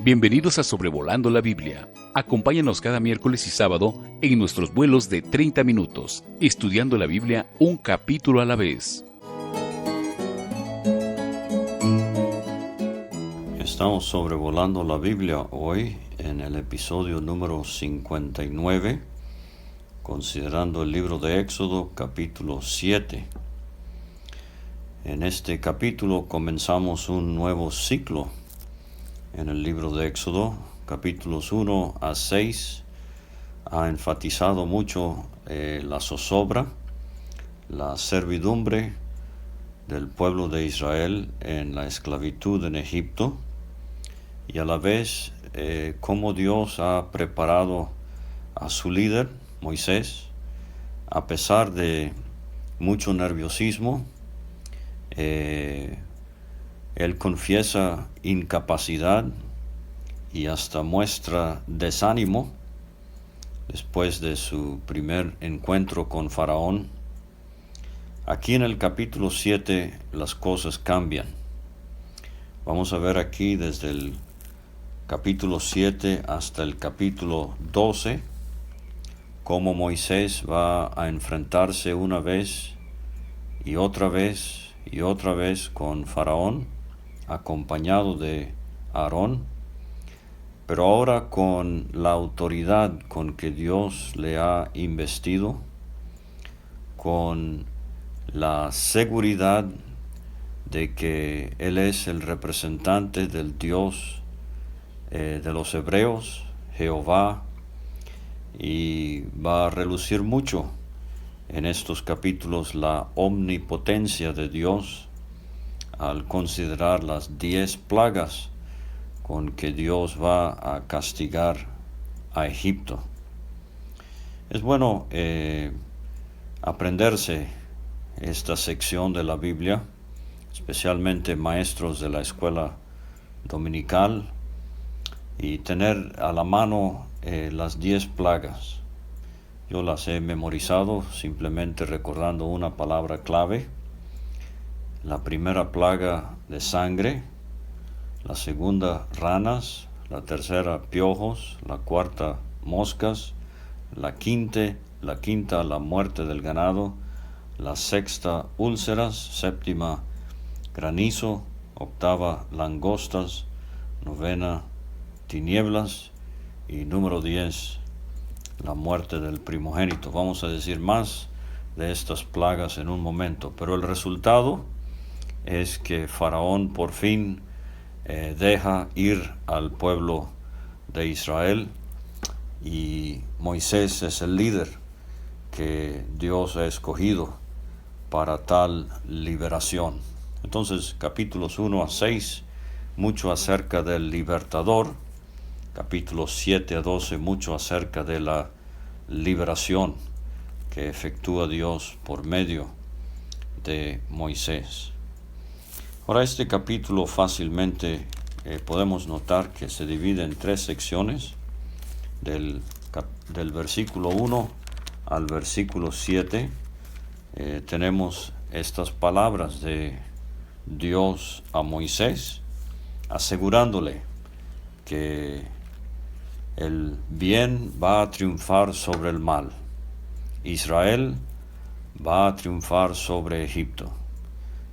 Bienvenidos a Sobrevolando la Biblia. Acompáñanos cada miércoles y sábado en nuestros vuelos de 30 minutos, estudiando la Biblia un capítulo a la vez. Estamos sobrevolando la Biblia hoy en el episodio número 59, considerando el libro de Éxodo, capítulo 7. En este capítulo comenzamos un nuevo ciclo en el libro de Éxodo, capítulos 1 a 6, ha enfatizado mucho la zozobra, la servidumbre del pueblo de Israel en la esclavitud en Egipto, y a la vez cómo Dios ha preparado a su líder, Moisés, a pesar de mucho nerviosismo. Él confiesa incapacidad y hasta muestra desánimo después de su primer encuentro con Faraón. Aquí en el capítulo 7 las cosas cambian. Vamos a ver aquí desde el capítulo 7 hasta el capítulo 12 cómo Moisés va a enfrentarse una vez y otra vez con Faraón, acompañado de Aarón, pero ahora con la autoridad con que Dios le ha investido, con la seguridad de que Él es el representante del Dios de los hebreos, Jehová, y va a relucir mucho en estos capítulos la omnipotencia de Dios al considerar las 10 plagas con que Dios va a castigar a Egipto. Es bueno aprenderse esta sección de la Biblia, especialmente maestros de la escuela dominical, y tener a la mano las 10 plagas. Yo las he memorizado simplemente recordando una palabra clave. La primera plaga de sangre, la segunda ranas, la tercera piojos, la cuarta moscas, la quinta la muerte del ganado, la sexta úlceras, séptima granizo, octava langostas, novena tinieblas y número 10 la muerte del primogénito. Vamos a decir más de estas plagas en un momento, pero el resultado es que Faraón por fin deja ir al pueblo de Israel, y Moisés es el líder que Dios ha escogido para tal liberación. Entonces, capítulos 1 a 6, mucho acerca del libertador. Capítulos 7 a 12, mucho acerca de la liberación que efectúa Dios por medio de Moisés. Ahora, este capítulo fácilmente podemos notar que se divide en 3 secciones, del versículo 1 al versículo 7. Tenemos estas palabras de Dios a Moisés, asegurándole que el bien va a triunfar sobre el mal. Israel va a triunfar sobre Egipto.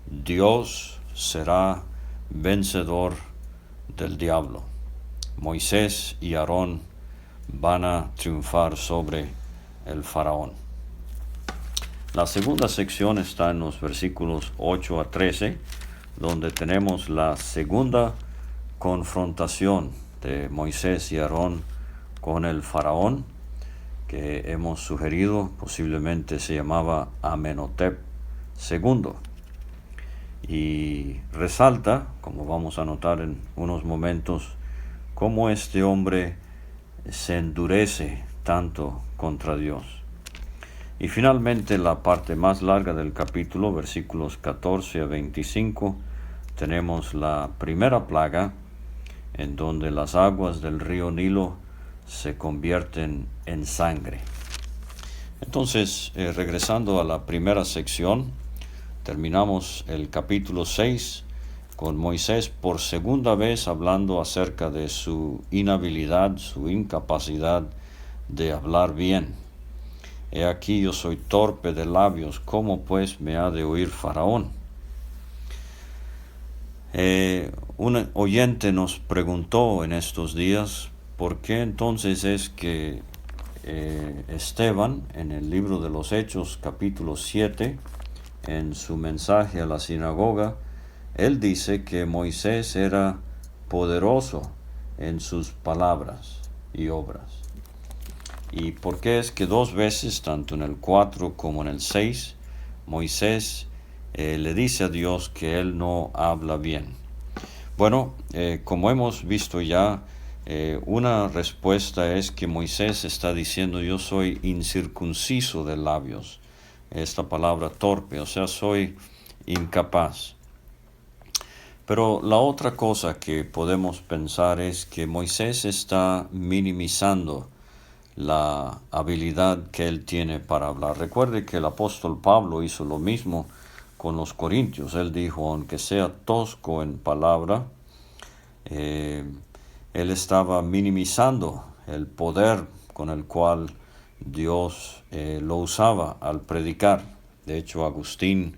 Dios será vencedor del diablo. Moisés y Aarón van a triunfar sobre el faraón. La segunda sección está en los versículos 8 a 13, donde tenemos la segunda confrontación de Moisés y Aarón con el faraón, que hemos sugerido posiblemente se llamaba Amenhotep II. Y resalta, como vamos a notar en unos momentos, cómo este hombre se endurece tanto contra Dios. Y finalmente, la parte más larga del capítulo, versículos 14 a 25, tenemos la primera plaga, en donde las aguas del río Nilo se convierten en sangre. Entonces, regresando a la primera sección, terminamos el capítulo 6 con Moisés por segunda vez hablando acerca de su inhabilidad, su incapacidad de hablar bien. He aquí yo soy torpe de labios, ¿cómo pues me ha de oír Faraón? Un oyente nos preguntó en estos días por qué entonces es que Esteban, en el libro de los Hechos, capítulo 7, en su mensaje a la sinagoga, él dice que Moisés era poderoso en sus palabras y obras. ¿Y por qué es que dos veces, tanto en el 4 como en el 6, Moisés le dice a Dios que él no habla bien? Bueno, como hemos visto ya, una respuesta es que Moisés está diciendo: yo soy incircunciso de labios. Esta palabra torpe, o sea, soy incapaz. Pero la otra cosa que podemos pensar es que Moisés está minimizando la habilidad que él tiene para hablar. Recuerde que el apóstol Pablo hizo lo mismo con los corintios. Él dijo, aunque sea tosco en palabra, él estaba minimizando el poder con el cual Dios lo usaba al predicar. De hecho, Agustín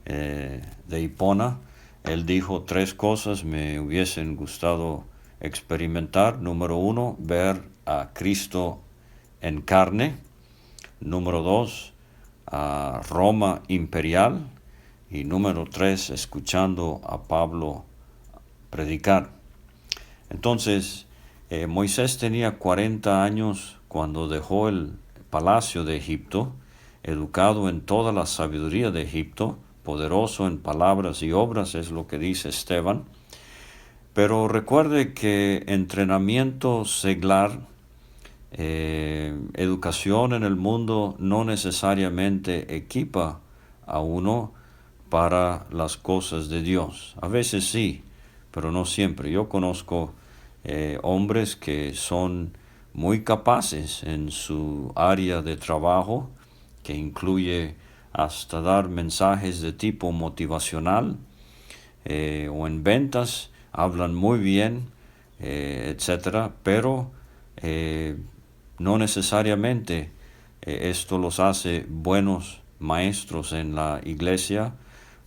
de Hipona, él dijo: tres cosas me hubiesen gustado experimentar. Número 1, ver a Cristo en carne. Número 2, a Roma imperial. Y número 3, escuchando a Pablo predicar. Entonces, Moisés tenía 40 años cuando dejó el palacio de Egipto, educado en toda la sabiduría de Egipto, poderoso en palabras y obras, es lo que dice Esteban. Pero recuerde que entrenamiento seglar, educación en el mundo, no necesariamente equipa a uno para las cosas de Dios. A veces sí, pero no siempre. Yo conozco hombres que son muy capaces en su área de trabajo, que incluye hasta dar mensajes de tipo motivacional, o en ventas, hablan muy bien, etcétera, pero no necesariamente esto los hace buenos maestros en la iglesia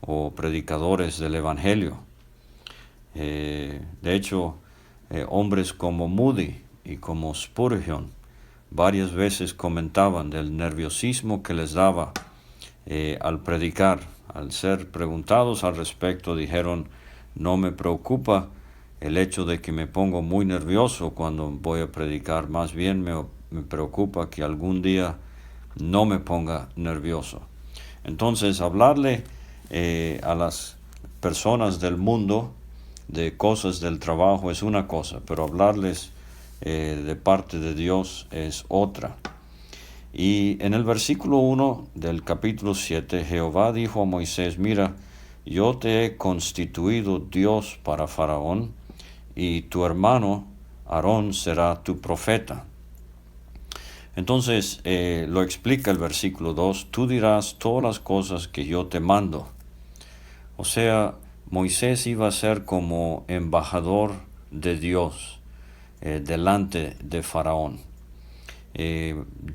o predicadores del evangelio. De hecho, hombres como Moody y como Spurgeon varias veces comentaban del nerviosismo que les daba al predicar. Al ser preguntados al respecto, dijeron: no me preocupa el hecho de que me pongo muy nervioso cuando voy a predicar, más bien me preocupa que algún día no me ponga nervioso. Entonces, hablarle a las personas del mundo de cosas del trabajo es una cosa, pero hablarles de parte de Dios es otra. Y en el versículo 1 del capítulo 7, Jehová dijo a Moisés: mira, yo te he constituido Dios para Faraón, y tu hermano Aarón será tu profeta. Entonces lo explica el versículo 2, tú dirás todas las cosas que yo te mando. O sea, Moisés iba a ser como embajador de Dios delante de Faraón.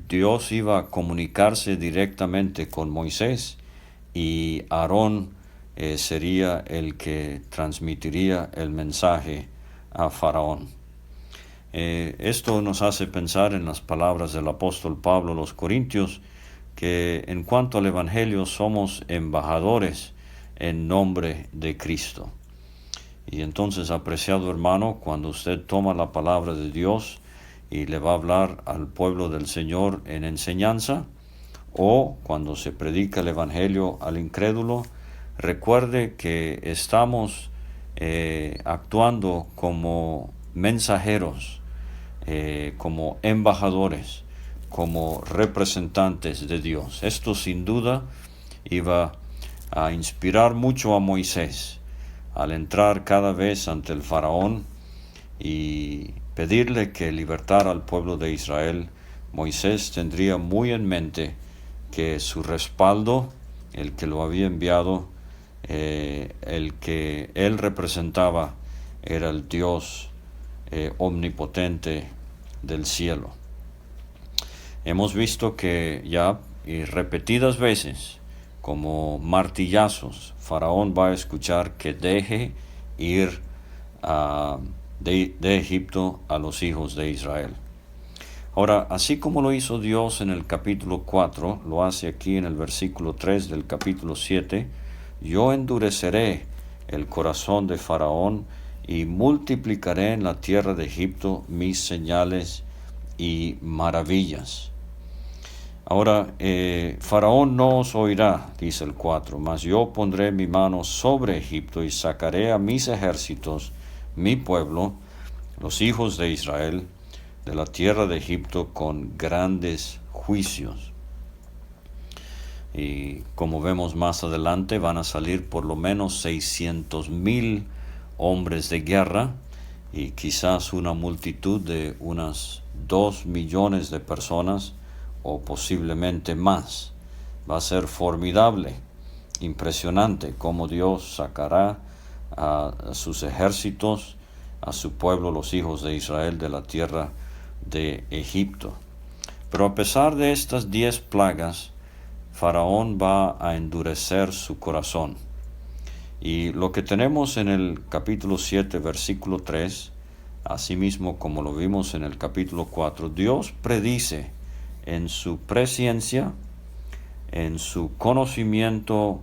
Dios iba a comunicarse directamente con Moisés, y Aarón sería el que transmitiría el mensaje a Faraón. Esto nos hace pensar en las palabras del apóstol Pablo a los Corintios, que en cuanto al Evangelio somos embajadores en nombre de Cristo. Y entonces, apreciado hermano, cuando usted toma la palabra de Dios y le va a hablar al pueblo del Señor en enseñanza, o cuando se predica el Evangelio al incrédulo, recuerde que estamos actuando como mensajeros, como embajadores, como representantes de Dios. Esto sin duda iba a inspirar mucho a Moisés al entrar cada vez ante el faraón y pedirle que libertara al pueblo de Israel. Moisés tendría muy en mente que su respaldo, el que lo había enviado, el que él representaba era el Dios omnipotente del cielo. Hemos visto que ya y repetidas veces, como martillazos, Faraón va a escuchar que deje ir de Egipto a los hijos de Israel. Ahora, así como lo hizo Dios en el capítulo 4, lo hace aquí en el versículo 3 del capítulo 7, yo endureceré el corazón de Faraón y multiplicaré en la tierra de Egipto mis señales y maravillas. Ahora, Faraón no os oirá, dice el 4, mas yo pondré mi mano sobre Egipto y sacaré a mis ejércitos, mi pueblo, los hijos de Israel, de la tierra de Egipto con grandes juicios. Y como vemos más adelante, van a salir por lo menos 600,000 hombres de guerra y quizás una multitud de unas 2 millones de personas o posiblemente más. Va a ser formidable, impresionante cómo Dios sacará a sus ejércitos, a su pueblo, los hijos de Israel, de la tierra de Egipto. Pero a pesar de estas 10 plagas, Faraón va a endurecer su corazón. Y lo que tenemos en el capítulo 7, versículo 3, asimismo como lo vimos en el capítulo 4, Dios predice en su presciencia, en su conocimiento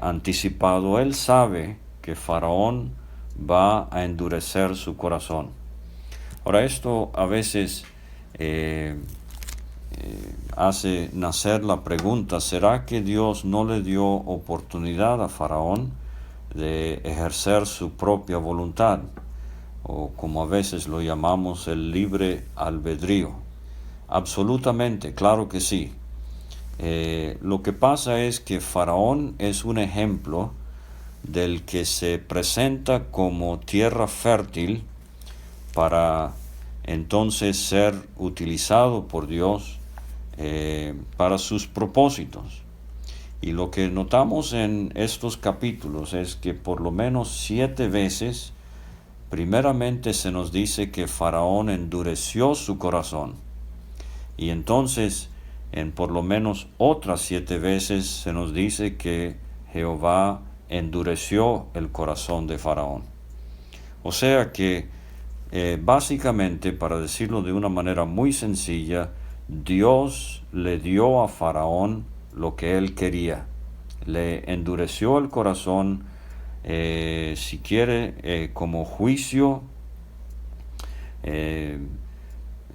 anticipado, Él sabe que Faraón va a endurecer su corazón. Ahora, esto a veces hace nacer la pregunta, ¿será que Dios no le dio oportunidad a Faraón de ejercer su propia voluntad? O como a veces lo llamamos, el libre albedrío. Absolutamente, claro que sí. Lo que pasa es que Faraón es un ejemplo del que se presenta como tierra fértil para entonces ser utilizado por Dios para sus propósitos. Y lo que notamos en estos capítulos es que por lo menos 7 veces, primeramente se nos dice que Faraón endureció su corazón. Y entonces, en por lo menos otras 7 veces se nos dice que Jehová endureció el corazón de Faraón. O sea que, básicamente, para decirlo de una manera muy sencilla, Dios le dio a Faraón lo que él quería. Le endureció el corazón, si quiere, como juicio,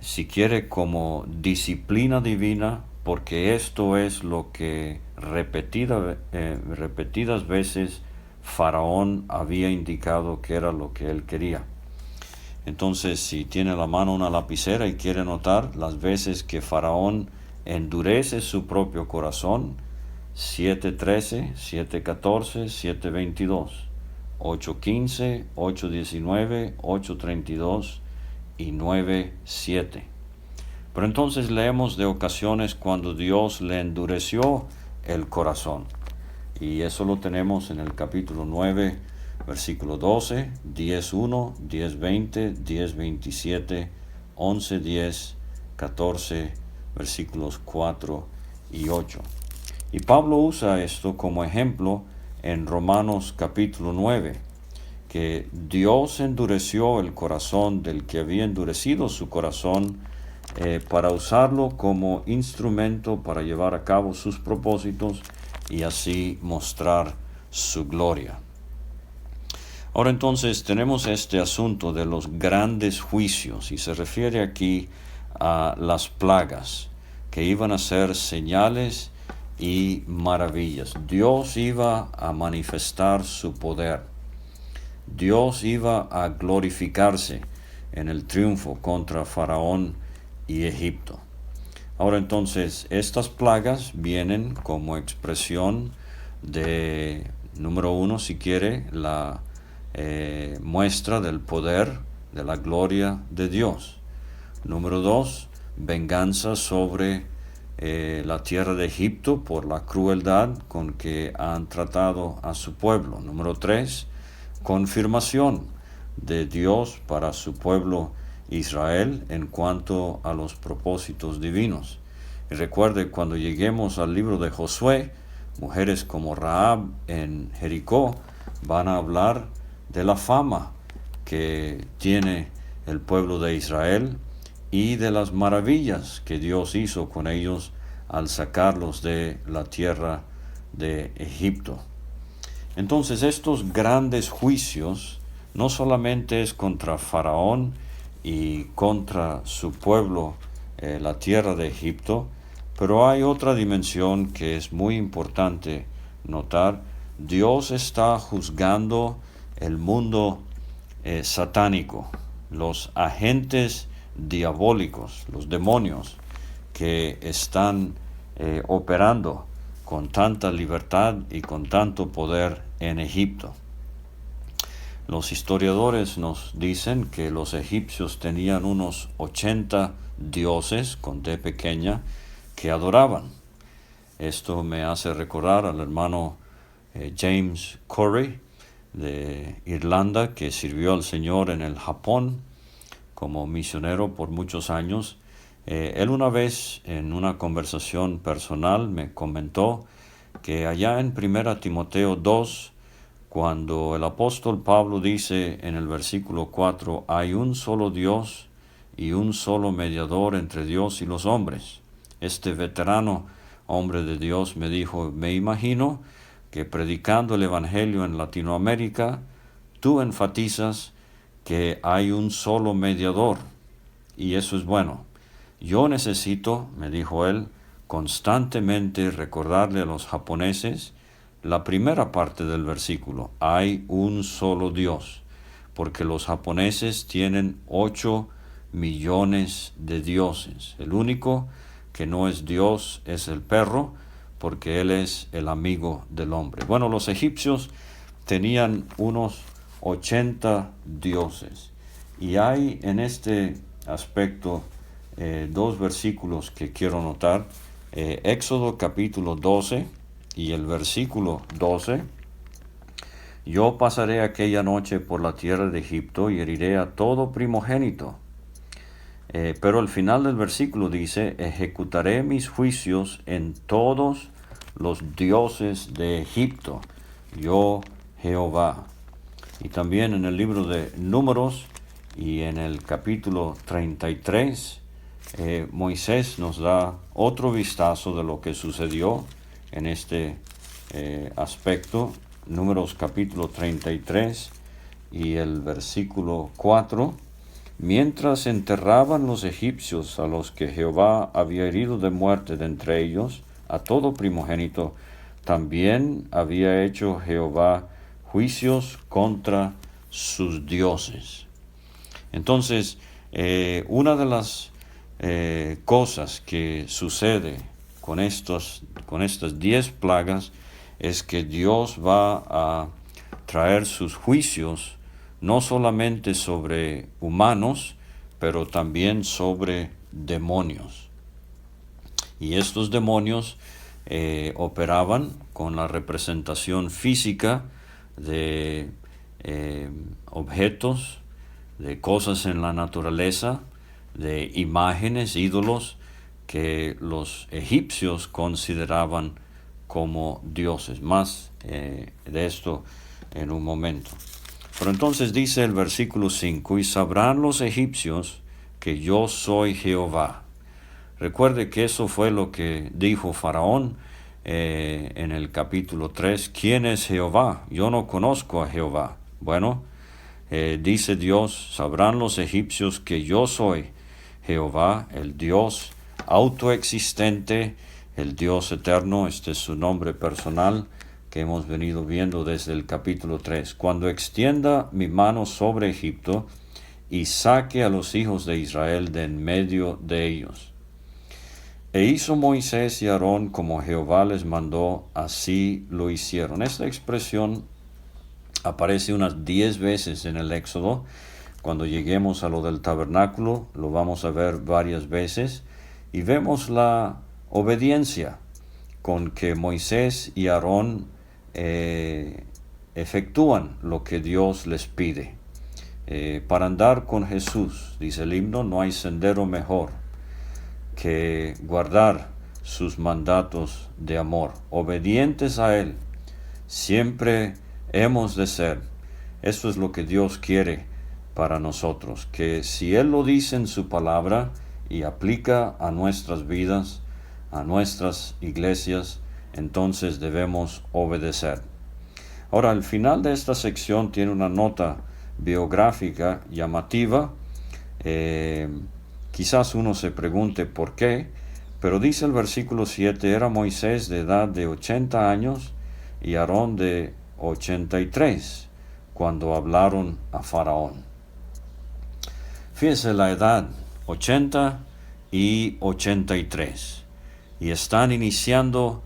si quiere como disciplina divina, porque esto es lo que repetidas veces Faraón había indicado que era lo que él quería. Entonces, si tiene a la mano una lapicera y quiere notar las veces que Faraón endurece su propio corazón, 7:13, 7:14, 7:22, 8:15, 8:19, 8:32 y 9:7. Pero entonces leemos de ocasiones cuando Dios le endureció el corazón. Y eso lo tenemos en el capítulo 9, versículo 12, 10:1, 10:20, 10:27, 11:10, 14, versículos 4 y 8. Y Pablo usa esto como ejemplo en Romanos capítulo 9, que Dios endureció el corazón del que había endurecido su corazón para usarlo como instrumento para llevar a cabo sus propósitos y así mostrar su gloria. Ahora entonces tenemos este asunto de los grandes juicios y se refiere aquí a las plagas que iban a ser señales y maravillas. Dios iba a manifestar su poder. Dios iba a glorificarse en el triunfo contra Faraón y Egipto. Ahora entonces, estas plagas vienen como expresión de, número 1, si quiere, la muestra del poder, de la gloria de Dios. Número 2, venganza sobre la tierra de Egipto por la crueldad con que han tratado a su pueblo. Número 3, confirmación de Dios para su pueblo Israel en cuanto a los propósitos divinos. Y recuerde, cuando lleguemos al libro de Josué, mujeres como Rahab en Jericó van a hablar de la fama que tiene el pueblo de Israel y de las maravillas que Dios hizo con ellos al sacarlos de la tierra de Egipto. Entonces, estos grandes juicios no solamente es contra Faraón y contra su pueblo, la tierra de Egipto, pero hay otra dimensión que es muy importante notar. Dios está juzgando el mundo satánico, los agentes diabólicos, los demonios que están operando con tanta libertad y con tanto poder en Egipto. Los historiadores nos dicen que los egipcios tenían unos 80 dioses, con D pequeña, que adoraban. Esto me hace recordar al hermano James Corey de Irlanda, que sirvió al Señor en el Japón como misionero por muchos años. Él una vez en una conversación personal me comentó que allá en 1 Timoteo 2, cuando el apóstol Pablo dice en el versículo 4, hay un solo Dios y un solo mediador entre Dios y los hombres. Este veterano hombre de Dios me dijo, me imagino que predicando el Evangelio en Latinoamérica, tú enfatizas que hay un solo mediador, y eso es bueno. Yo necesito, me dijo él, constantemente recordarle a los japoneses la primera parte del versículo, hay un solo Dios, porque los japoneses tienen 8 millones de dioses. El único que no es Dios es el perro, porque él es el amigo del hombre. Bueno, los egipcios tenían unos 80 dioses, y hay en este aspecto dos versículos que quiero notar. Éxodo capítulo 12 y el versículo 12. Yo pasaré aquella noche por la tierra de Egipto y heriré a todo primogénito. Pero al final del versículo dice, ejecutaré mis juicios en todos los dioses de Egipto, yo Jehová. Y también en el libro de Números y en el capítulo 33, Moisés nos da otro vistazo de lo que sucedió en este aspecto. Números capítulo 33 y el versículo 4. Mientras enterraban los egipcios a los que Jehová había herido de muerte de entre ellos, a todo primogénito, también había hecho Jehová juicios contra sus dioses. Entonces, una de las cosas que sucede con estas 10 plagas es que Dios va a traer sus juicios no solamente sobre humanos, pero también sobre demonios. Y estos demonios operaban con la representación física de objetos, de cosas en la naturaleza, de imágenes, ídolos, que los egipcios consideraban como dioses. Más de esto en un momento. Pero entonces dice el versículo 5, y sabrán los egipcios que yo soy Jehová. Recuerde que eso fue lo que dijo Faraón en el capítulo 3. ¿Quién es Jehová? Yo no conozco a Jehová. Bueno, dice Dios, sabrán los egipcios que yo soy Jehová, el Dios autoexistente, el Dios eterno. Este es su nombre personal que hemos venido viendo desde el capítulo 3. Cuando extienda mi mano sobre Egipto y saque a los hijos de Israel de en medio de ellos. E hizo Moisés y Aarón como Jehová les mandó, así lo hicieron. Esta expresión aparece unas 10 veces en el Éxodo. Cuando lleguemos a lo del tabernáculo, lo vamos a ver varias veces. Y vemos la obediencia con que Moisés y Aarón efectúan lo que Dios les pide. Para andar con Jesús, dice el himno, no hay sendero mejor que guardar sus mandatos de amor. Obedientes a Él, siempre hemos de ser. Esto es lo que Dios quiere para nosotros, que si Él lo dice en su palabra y aplica a nuestras vidas, a nuestras iglesias, entonces debemos obedecer. Ahora, el final de esta sección tiene una nota biográfica llamativa. Quizás uno se pregunte por qué, pero dice el versículo 7, era Moisés de edad de 80 años y Aarón de 83, cuando hablaron a Faraón. Fíjese la edad, 80 y 83, y están iniciando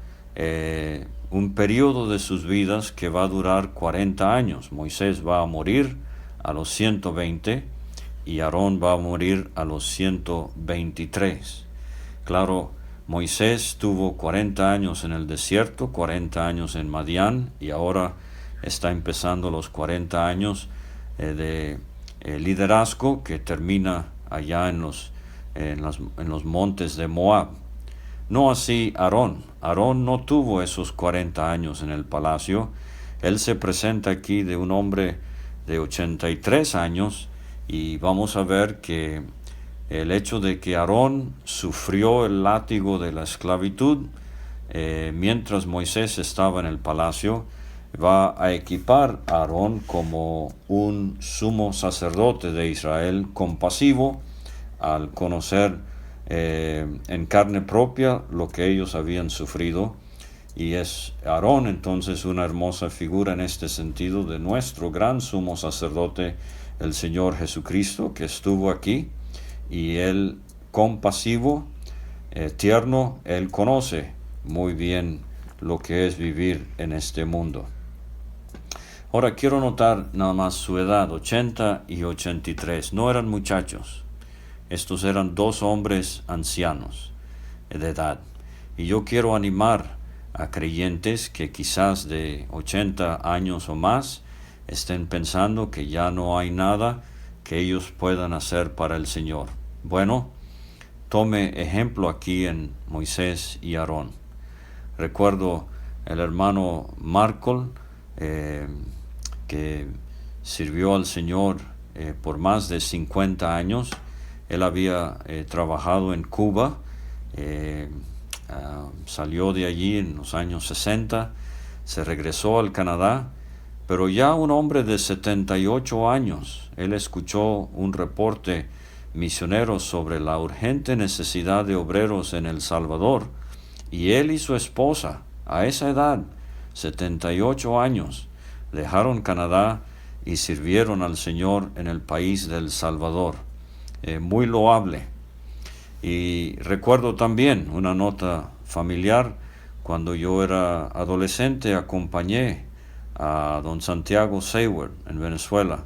un periodo de sus vidas que va a durar 40 años. Moisés va a morir a los 120 y Aarón va a morir a los 123. Claro, Moisés tuvo 40 años en el desierto, 40 años en Madián, y ahora está empezando los 40 años de liderazgo que termina allá en los montes de Moab. No así Aarón. Aarón no tuvo esos 40 años en el palacio. Él se presenta aquí de un hombre de 83 años, y vamos a ver que el hecho de que Aarón sufrió el látigo de la esclavitud mientras Moisés estaba en el palacio, va a equipar a Aarón como un sumo sacerdote de Israel compasivo al conocer en carne propia lo que ellos habían sufrido. Y es Aarón entonces una hermosa figura en este sentido de nuestro gran sumo sacerdote, el Señor Jesucristo, que estuvo aquí, y él compasivo, tierno, él conoce muy bien lo que es vivir en este mundo. Ahora quiero notar nada más su edad, 80 y 83. No eran muchachos. Estos eran dos hombres ancianos de edad. Y yo quiero animar a creyentes que quizás de 80 años o más estén pensando que ya no hay nada que ellos puedan hacer para el Señor. Bueno, tome ejemplo aquí en Moisés y Aarón. Recuerdo el hermano Marcol, que sirvió al Señor por más de 50 años. Él había trabajado en Cuba, salió de allí en los años 60, se regresó al Canadá, pero ya un hombre de 78 años, él escuchó un reporte misionero sobre la urgente necesidad de obreros en El Salvador, y él y su esposa, a esa edad, 78 años, dejaron Canadá y sirvieron al Señor en el país de El Salvador. Muy loable. Y recuerdo también una nota familiar. Cuando yo era adolescente acompañé a don Santiago Seward en Venezuela.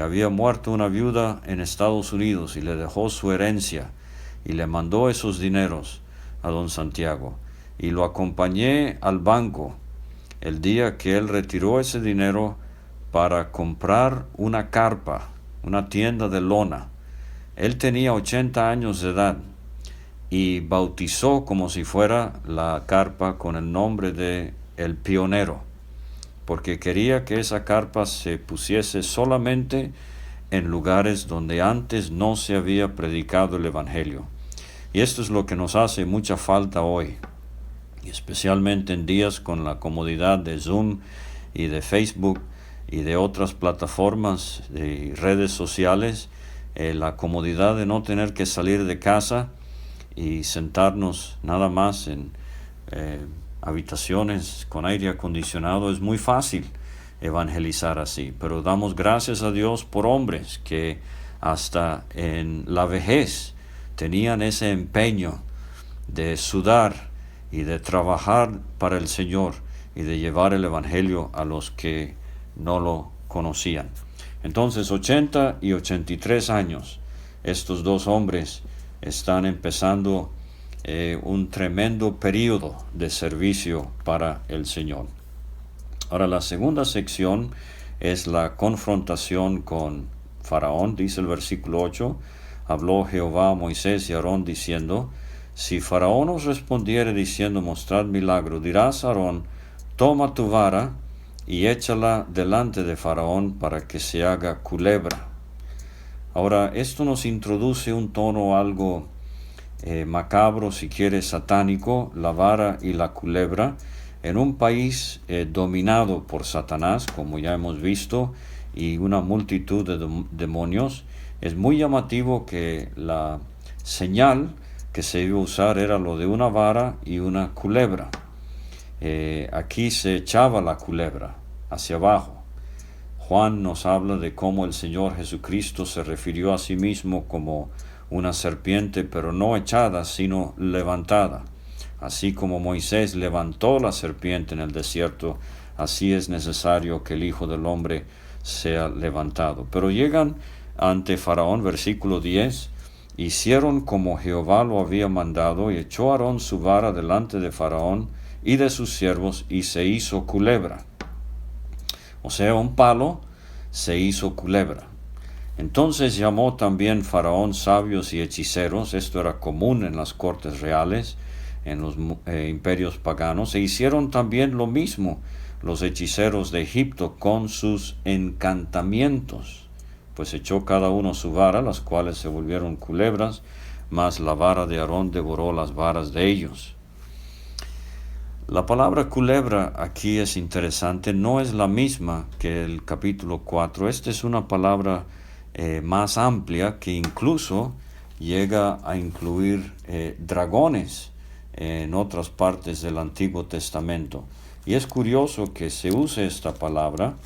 Había muerto una viuda en Estados Unidos y le dejó su herencia y le mandó esos dineros a don Santiago, y lo acompañé al banco el día que él retiró ese dinero para comprar una carpa, una tienda de lona. Él tenía 80 años de edad y bautizó como si fuera la carpa con el nombre de El Pionero, porque quería que esa carpa se pusiese solamente en lugares donde antes no se había predicado el Evangelio. Y esto es lo que nos hace mucha falta hoy, y especialmente en días con la comodidad de Zoom y de Facebook y de otras plataformas y redes sociales, la comodidad de no tener que salir de casa y sentarnos nada más en habitaciones con aire acondicionado. Es muy fácil evangelizar así, pero damos gracias a Dios por hombres que hasta en la vejez tenían ese empeño de sudar y de trabajar para el Señor y de llevar el Evangelio a los que no lo conocían. Entonces, 80 y 83 años, estos dos hombres están empezando un tremendo periodo de servicio para el Señor. Ahora, la segunda sección es la confrontación con Faraón. Dice el versículo 8, habló Jehová a Moisés y a Aarón diciendo, si Faraón os respondiere diciendo, mostrad milagro, dirás a Aarón, toma tu vara y échala delante de Faraón para que se haga culebra. Ahora, esto nos introduce un tono algo macabro, si quiere satánico, la vara y la culebra, en un país dominado por Satanás, como ya hemos visto, y una multitud de demonios. Es muy llamativo que la señal que se iba a usar era lo de una vara y una culebra. Aquí se echaba la culebra hacia abajo. Juan nos habla de cómo el Señor Jesucristo se refirió a sí mismo como una serpiente, pero no echada, sino levantada. Así como Moisés levantó la serpiente en el desierto, así es necesario que el Hijo del Hombre sea levantado. Pero llegan ante Faraón, versículo 10, hicieron como Jehová lo había mandado, y echó Aarón su vara delante de Faraón y de sus siervos, y se hizo culebra. O sea, un palo se hizo culebra. Entonces llamó también Faraón sabios y hechiceros, esto era común en las cortes reales, en los imperios paganos, e hicieron también lo mismo los hechiceros de Egipto con sus encantamientos, pues echó cada uno su vara, las cuales se volvieron culebras, mas la vara de Aarón devoró las varas de ellos. La palabra culebra aquí es interesante, no es la misma que el capítulo 4. Esta es una palabra más amplia que incluso llega a incluir dragones en otras partes del Antiguo Testamento. Y es curioso que se use esta palabra,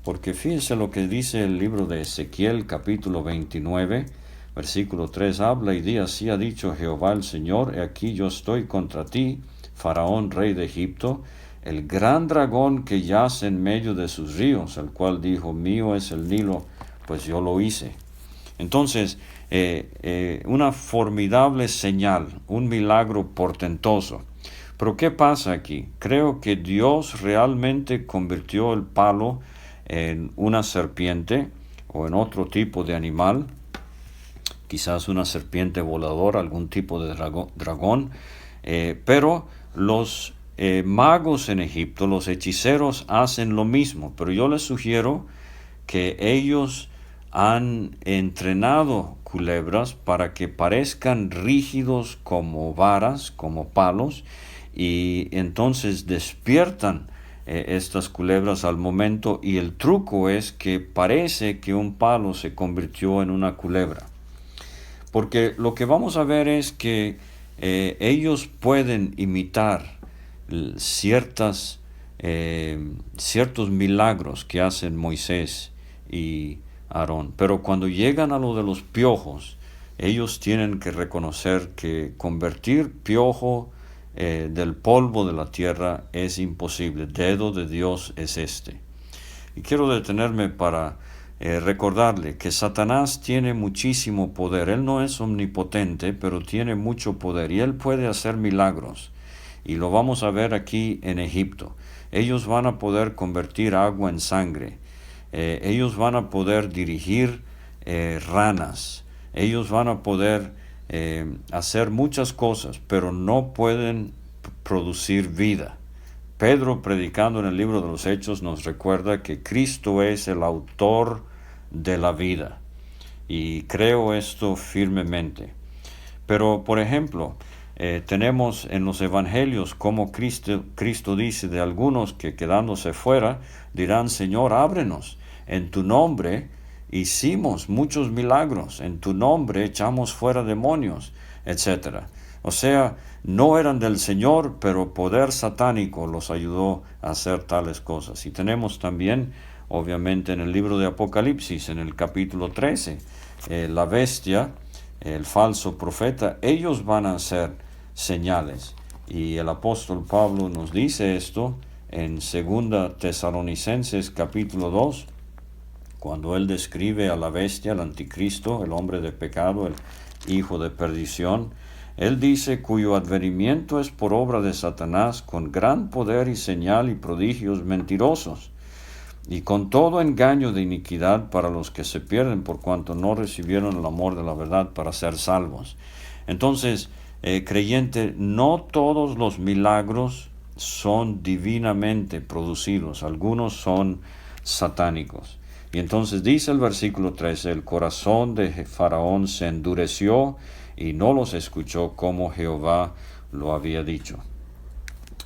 porque fíjense lo que dice el libro de Ezequiel, capítulo 29, versículo 3, habla y di, así ha dicho Jehová el Señor, he aquí yo estoy contra ti, Faraón, rey de Egipto, el gran dragón que yace en medio de sus ríos, el cual dijo, mío es el Nilo, pues yo lo hice. Entonces, una formidable señal, un milagro portentoso. Pero ¿qué pasa aquí? Creo que Dios realmente convirtió el palo en una serpiente o en otro tipo de animal, quizás una serpiente voladora, algún tipo de dragón, pero los magos en Egipto, los hechiceros hacen lo mismo, pero yo les sugiero que ellos han entrenado culebras para que parezcan rígidos como varas, como palos, y entonces despiertan estas culebras al momento, y el truco es que parece que un palo se convirtió en una culebra. Porque lo que vamos a ver es que ellos pueden imitar ciertos milagros que hacen Moisés y Aarón, pero cuando llegan a lo de los piojos, ellos tienen que reconocer que convertir piojo del polvo de la tierra es imposible. Dedo de Dios es este. Y quiero detenerme para recordarle que Satanás tiene muchísimo poder. Él no es omnipotente, pero tiene mucho poder y él puede hacer milagros. Y lo vamos a ver aquí en Egipto. Ellos van a poder convertir agua en sangre. Ellos van a poder dirigir ranas. Ellos van a poder hacer muchas cosas, pero no pueden producir vida. Pedro, predicando en el libro de los Hechos, nos recuerda que Cristo es el autor de la vida. Y creo esto firmemente. Pero, por ejemplo, tenemos en los evangelios como Cristo dice de algunos que quedándose fuera dirán, Señor, ábrenos. En tu nombre hicimos muchos milagros. En tu nombre echamos fuera demonios, etc. O sea, no eran del Señor, pero poder satánico los ayudó a hacer tales cosas. Y tenemos también, obviamente, en el libro de Apocalipsis, en el capítulo 13, la bestia, el falso profeta, ellos van a hacer señales. Y el apóstol Pablo nos dice esto en 2 Tesalonicenses capítulo 2, cuando él describe a la bestia, el anticristo, el hombre de pecado, el hijo de perdición. Él dice, cuyo advenimiento es por obra de Satanás, con gran poder y señal y prodigios mentirosos, y con todo engaño de iniquidad para los que se pierden por cuanto no recibieron el amor de la verdad para ser salvos. Entonces, creyente, no todos los milagros son divinamente producidos, algunos son satánicos. Y entonces dice el versículo 13, el corazón de Faraón se endureció y no los escuchó como Jehová lo había dicho.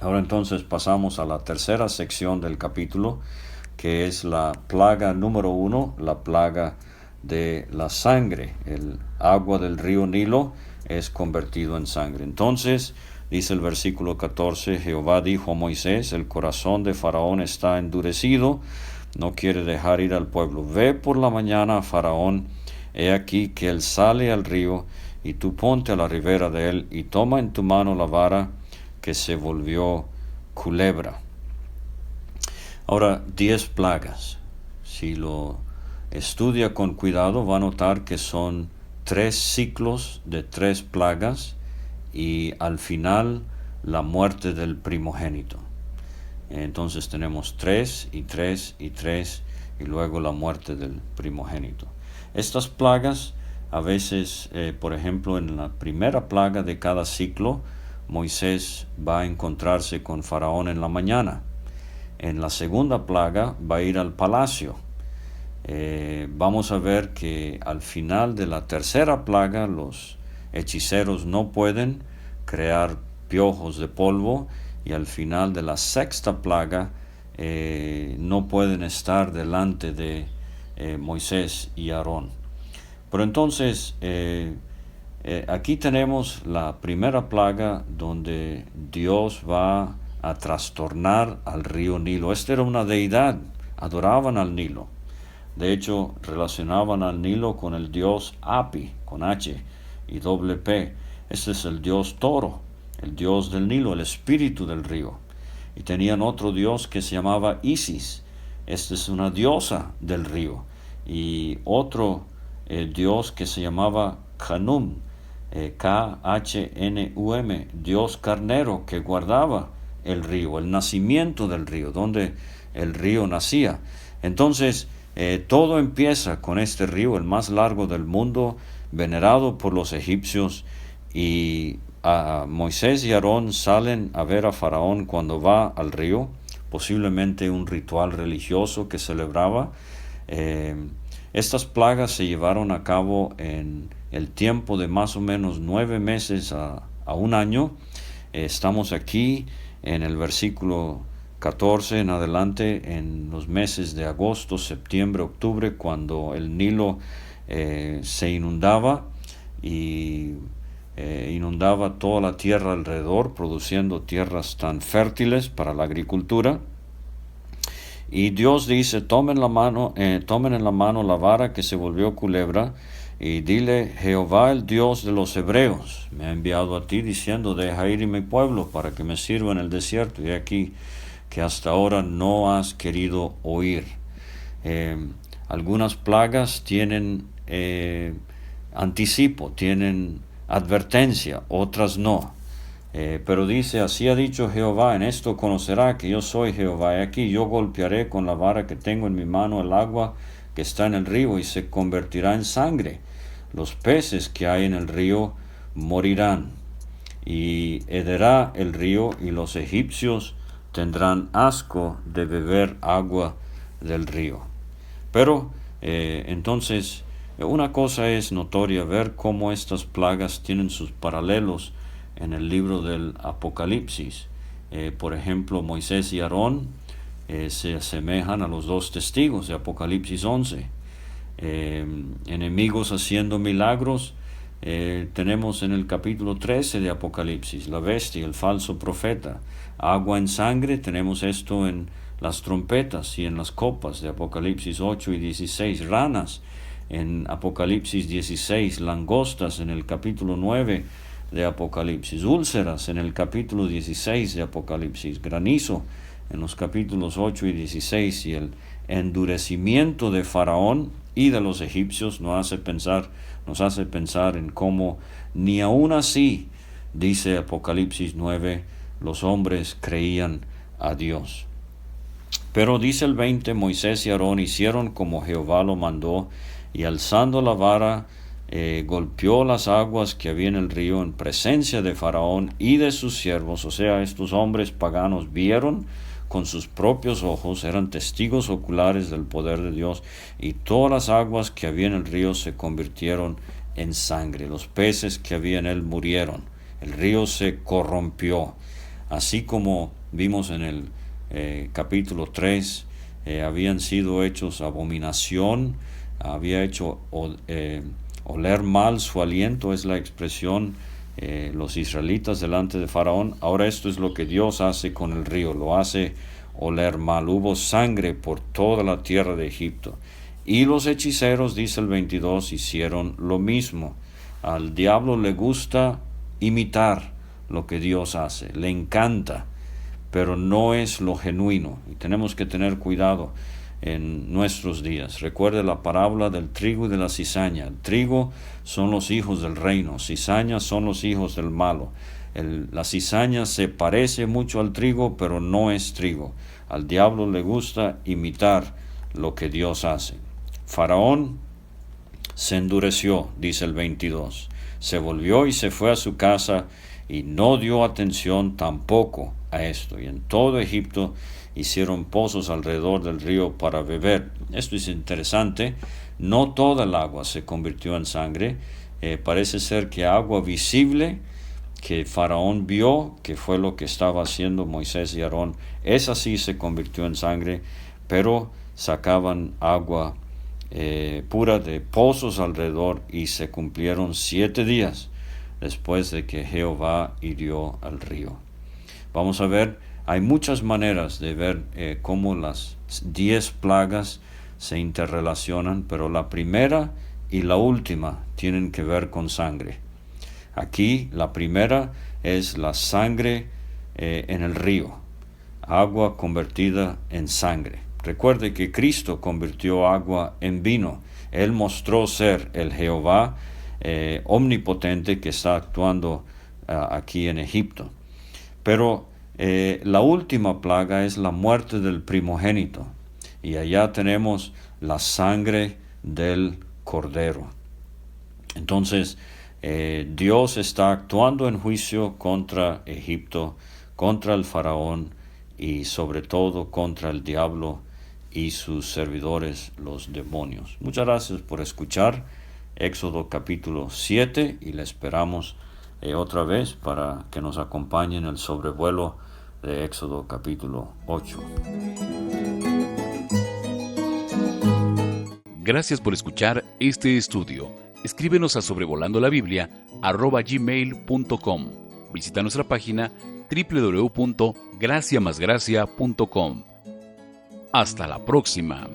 Ahora entonces pasamos a la tercera sección del capítulo, que es la plaga número 1, la plaga de la sangre. El agua del río Nilo es convertido en sangre. Entonces, dice el versículo 14, Jehová dijo a Moisés, el corazón de Faraón está endurecido, no quiere dejar ir al pueblo. Ve por la mañana a Faraón, he aquí que él sale al río, y tú ponte a la ribera de él, y toma en tu mano la vara que se volvió culebra. Ahora, 10 plagas. Si lo estudia con cuidado, va a notar que son 3 ciclos de 3 plagas, y al final la muerte del primogénito. Entonces tenemos 3 y 3 y 3 y luego la muerte del primogénito. Estas plagas a veces, por ejemplo, en la primera plaga de cada ciclo, Moisés va a encontrarse con Faraón en la mañana. En la segunda plaga va a ir al palacio. Vamos a ver que al final de la tercera plaga los hechiceros no pueden crear piojos de polvo, y al final de la sexta plaga no pueden estar delante de Moisés y Aarón. Pero entonces aquí tenemos la primera plaga donde Dios va a trastornar al río Nilo. Esta era una deidad, adoraban al Nilo. De hecho, relacionaban al Nilo con el dios Api, con H y doble P. Este es el dios toro, el dios del Nilo, el espíritu del río. Y tenían otro dios que se llamaba Isis. Esta es una diosa del río. Y otro dios que se llamaba Khnum, Khnum, dios carnero que guardaba el río, el nacimiento del río, donde el río nacía. Entonces, todo empieza con este río, el más largo del mundo, venerado por los egipcios, y Moisés y Aarón salen a ver a Faraón cuando va al río, posiblemente un ritual religioso que celebraba. Estas plagas se llevaron a cabo en el tiempo de más o menos 9 meses a un año. Estamos aquí en el versículo 14 en adelante, en los meses de agosto, septiembre, octubre, cuando el Nilo se inundaba y inundaba toda la tierra alrededor, produciendo tierras tan fértiles para la agricultura. Y Dios dice, tomen en la mano la vara que se volvió culebra, y dile, Jehová el Dios de los hebreos me ha enviado a ti diciendo, deja ir mi pueblo para que me sirva en el desierto, y aquí que hasta ahora no has querido oír. Algunas plagas tienen anticipo, tienen advertencia, otras no. Pero dice, así ha dicho Jehová, en esto conocerá que yo soy Jehová. Y aquí yo golpearé con la vara que tengo en mi mano el agua que está en el río, y se convertirá en sangre. Los peces que hay en el río morirán, y hederá el río, y los egipcios tendrán asco de beber agua del río. Pero entonces, una cosa es notoria, ver cómo estas plagas tienen sus paralelos en el libro del Apocalipsis. Por ejemplo, Moisés y Aarón se asemejan a los 2 testigos de Apocalipsis 11. Enemigos haciendo milagros, tenemos en el capítulo 13 de Apocalipsis, la bestia, el falso profeta. Agua en sangre, tenemos esto en las trompetas y en las copas de Apocalipsis 8 y 16. Ranas en Apocalipsis 16, langostas en el capítulo 9 de Apocalipsis, úlceras en el capítulo 16 de Apocalipsis, granizo en los capítulos 8 y 16, y el endurecimiento de Faraón y de los egipcios nos hace pensar en cómo ni aún así dice Apocalipsis 9, los hombres creían a Dios. Pero dice el 20, Moisés y Aarón hicieron como Jehová lo mandó, y alzando la vara, golpeó las aguas que había en el río en presencia de Faraón y de sus siervos. O sea, estos hombres paganos vieron con sus propios ojos, eran testigos oculares del poder de Dios, y todas las aguas que había en el río se convirtieron en sangre. Los peces que había en él murieron. El río se corrompió. Así como vimos en el capítulo 3, habían sido hechos abominación, había hecho oler mal su aliento, es la expresión, los israelitas delante de Faraón. Ahora esto es lo que Dios hace con el río, lo hace oler mal. Hubo sangre por toda la tierra de Egipto. Y los hechiceros, dice el 22, hicieron lo mismo. Al diablo le gusta imitar lo que Dios hace, le encanta, pero no es lo genuino, y tenemos que tener cuidado en nuestros días. Recuerde la parábola del trigo y de la cizaña. El trigo son los hijos del reino, cizaña son los hijos del malo. La cizaña se parece mucho al trigo, pero no es trigo. Al diablo le gusta imitar lo que Dios hace. Faraón se endureció, dice el 22. Se volvió y se fue a su casa y no dio atención tampoco a esto. Y en todo Egipto hicieron pozos alrededor del río para beber. Esto es interesante. No toda el agua se convirtió en sangre. Parece ser que agua visible que Faraón vio, que fue lo que estaba haciendo Moisés y Aarón, esa sí se convirtió en sangre, pero sacaban agua pura de pozos alrededor, y se cumplieron 7 días después de que Jehová hirió al río. Vamos a ver, hay muchas maneras de ver cómo las 10 plagas se interrelacionan, pero la primera y la última tienen que ver con sangre. Aquí la primera es la sangre en el río, agua convertida en sangre. Recuerde que Cristo convirtió agua en vino. Él mostró ser el Jehová omnipotente que está actuando aquí en Egipto. Pero la última plaga es la muerte del primogénito. Y allá tenemos la sangre del cordero. Entonces, Dios está actuando en juicio contra Egipto, contra el faraón y sobre todo contra el diablo y sus servidores, los demonios. Muchas gracias por escuchar Éxodo capítulo 7 y le esperamos otra vez para que nos acompañe en el sobrevuelo de Éxodo capítulo 8. Gracias por escuchar este estudio. Escríbenos a sobrevolandolabiblia@gmail.com. Visita nuestra página www.graciamasgracia.com. Hasta la próxima.